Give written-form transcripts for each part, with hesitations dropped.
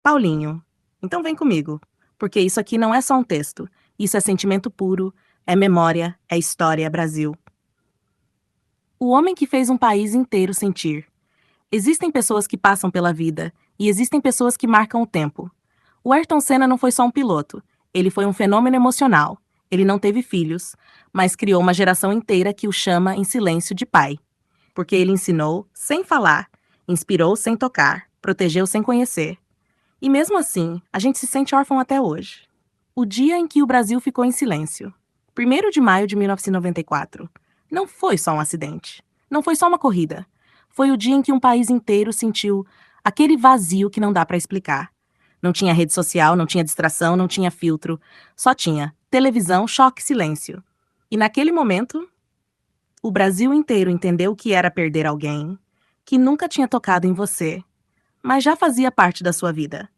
Paulinho, então vem comigo, porque isso aqui não é só um texto, isso é sentimento puro, é memória, é história, é Brasil. O homem que fez um país inteiro sentir. Existem pessoas que passam pela vida, e existem pessoas que marcam o tempo. O Ayrton Senna não foi só um piloto, ele foi um fenômeno emocional. Ele não teve filhos, mas criou uma geração inteira que o chama em silêncio de pai. Porque ele ensinou sem falar, inspirou sem tocar, protegeu sem conhecer. E mesmo assim, a gente se sente órfão até hoje. O dia em que o Brasil ficou em silêncio. 1º de maio de 1994. Não foi só um acidente. Não foi só uma corrida. Foi o dia em que um país inteiro sentiu aquele vazio que não dá para explicar. Não tinha rede social, não tinha distração, não tinha filtro. Só tinha televisão, choque, silêncio. E naquele momento, o Brasil inteiro entendeu o que era perder alguém que nunca tinha tocado em você, mas já fazia parte da sua vida.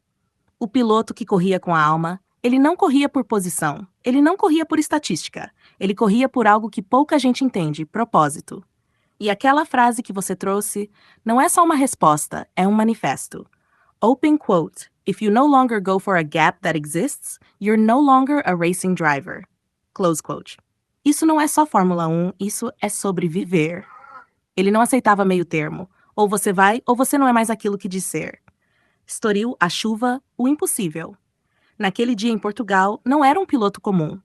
O piloto que corria com a alma, ele não corria por posição, ele não corria por estatística, ele corria por algo que pouca gente entende, propósito. E aquela frase que você trouxe não é só uma resposta, é um manifesto. Open quote: If you no longer go for a gap that exists, you're no longer a racing driver. Close quote. Isso não é só Fórmula 1, isso é sobre viver. Ele não aceitava meio termo. Ou você vai, ou você não é mais aquilo que diz ser. Estoril, a chuva, o impossível. Naquele dia em Portugal, não era um piloto comum.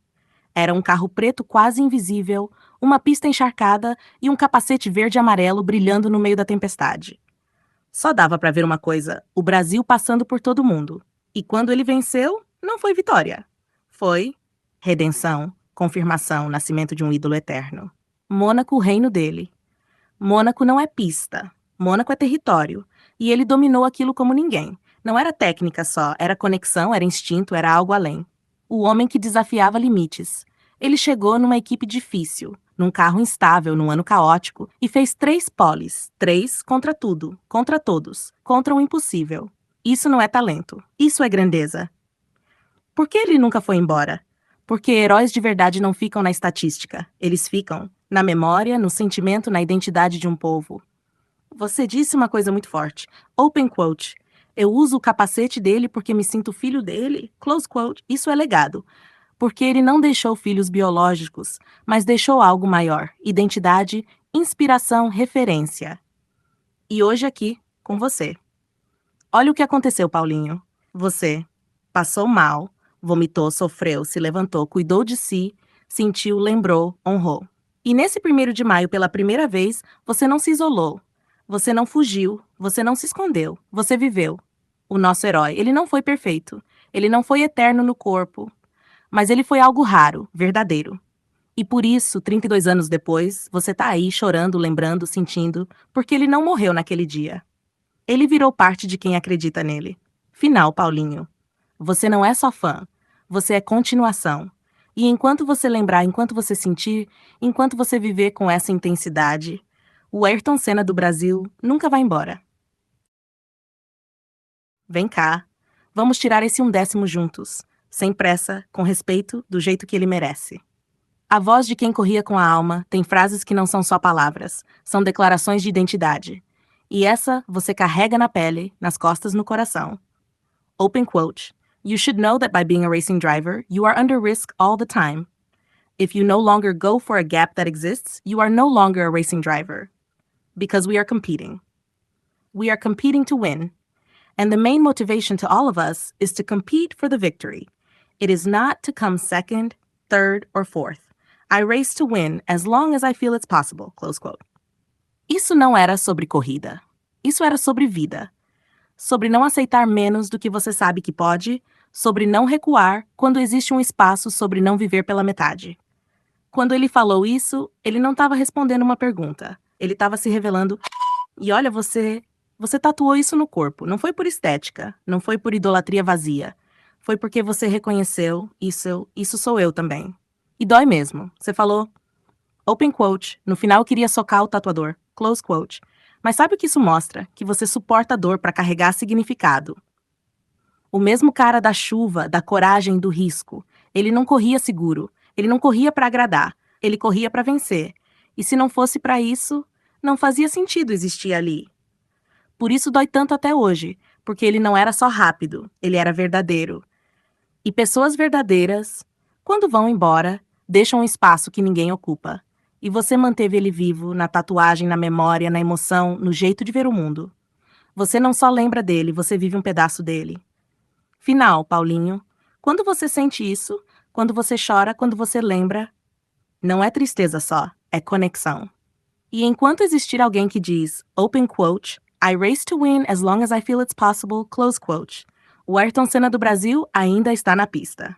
Era um carro preto quase invisível, uma pista encharcada e um capacete verde e amarelo brilhando no meio da tempestade. Só dava para ver uma coisa: o Brasil passando por todo mundo. E quando ele venceu, não foi vitória. Foi redenção, confirmação, nascimento de um ídolo eterno. Mônaco, o reino dele. Mônaco não é pista. Mônaco é território. E ele dominou aquilo como ninguém. Não era técnica só, era conexão, era instinto, era algo além. O homem que desafiava limites. Ele chegou numa equipe difícil, num carro instável, num ano caótico, e fez 3 poles. 3 contra tudo, contra todos, contra o impossível. Isso não é talento, isso é grandeza. Por que ele nunca foi embora? Porque heróis de verdade não ficam na estatística. Eles ficam na memória, no sentimento, na identidade de um povo. Você disse uma coisa muito forte. Open quote. Eu uso o capacete dele porque me sinto filho dele? Close quote. Isso é legado. Porque ele não deixou filhos biológicos, mas deixou algo maior. Identidade, inspiração, referência. E hoje aqui, com você. Olha o que aconteceu, Paulinho. Você passou mal, vomitou, sofreu, se levantou, cuidou de si, sentiu, lembrou, honrou. E nesse 1º de maio, pela primeira vez, você não se isolou. Você não fugiu, você não se escondeu, você viveu. O nosso herói, ele não foi perfeito, ele não foi eterno no corpo, mas ele foi algo raro, verdadeiro. E por isso, 32 anos depois, você tá aí chorando, lembrando, sentindo, porque ele não morreu naquele dia. Ele virou parte de quem acredita nele. Final, Paulinho. Você não é só fã, você é continuação. E enquanto você lembrar, enquanto você sentir, enquanto você viver com essa intensidade, o Ayrton Senna do Brasil nunca vai embora. Vem cá, vamos tirar esse 1/10 juntos, sem pressa, com respeito, do jeito que ele merece. A voz de quem corria com a alma tem frases que não são só palavras, são declarações de identidade. E essa você carrega na pele, nas costas, no coração. Open quote. You should know that by being a racing driver, you are under risk all the time. If you no longer go for a gap that exists, you are no longer a racing driver. Because we are competing. We are competing to win. And the main motivation to all of us is to compete for the victory. It is not to come second, third, or fourth. I race to win as long as I feel it's possible. Close quote. Isso não era sobre corrida. Isso era sobre vida. Sobre não aceitar menos do que você sabe que pode, sobre não recuar quando existe um espaço, sobre não viver pela metade. Quando ele falou isso, ele não estava respondendo uma pergunta. Ele estava se revelando. E olha, você tatuou isso no corpo. Não foi por estética, não foi por idolatria vazia. Foi porque você reconheceu, isso sou eu também. E dói mesmo. Você falou, open quote, no final eu queria socar o tatuador, close quote. Mas sabe o que isso mostra? Que você suporta a dor para carregar significado. O mesmo cara da chuva, da coragem, do risco. Ele não corria seguro. Ele não corria para agradar. Ele corria para vencer. E se não fosse para isso, não fazia sentido existir ali. Por isso dói tanto até hoje. porque ele não era só rápido, ele era verdadeiro. E pessoas verdadeiras, quando vão embora, deixam um espaço que ninguém ocupa. E você manteve ele vivo na tatuagem, na memória, na emoção, no jeito de ver o mundo. Você não só lembra dele, você vive um pedaço dele. Final, Paulinho. Quando você sente isso, quando você chora, quando você lembra, não é tristeza só, é conexão. E enquanto existir alguém que diz, open quote, I race to win as long as I feel it's possible, close quote, o Ayrton Senna do Brasil ainda está na pista.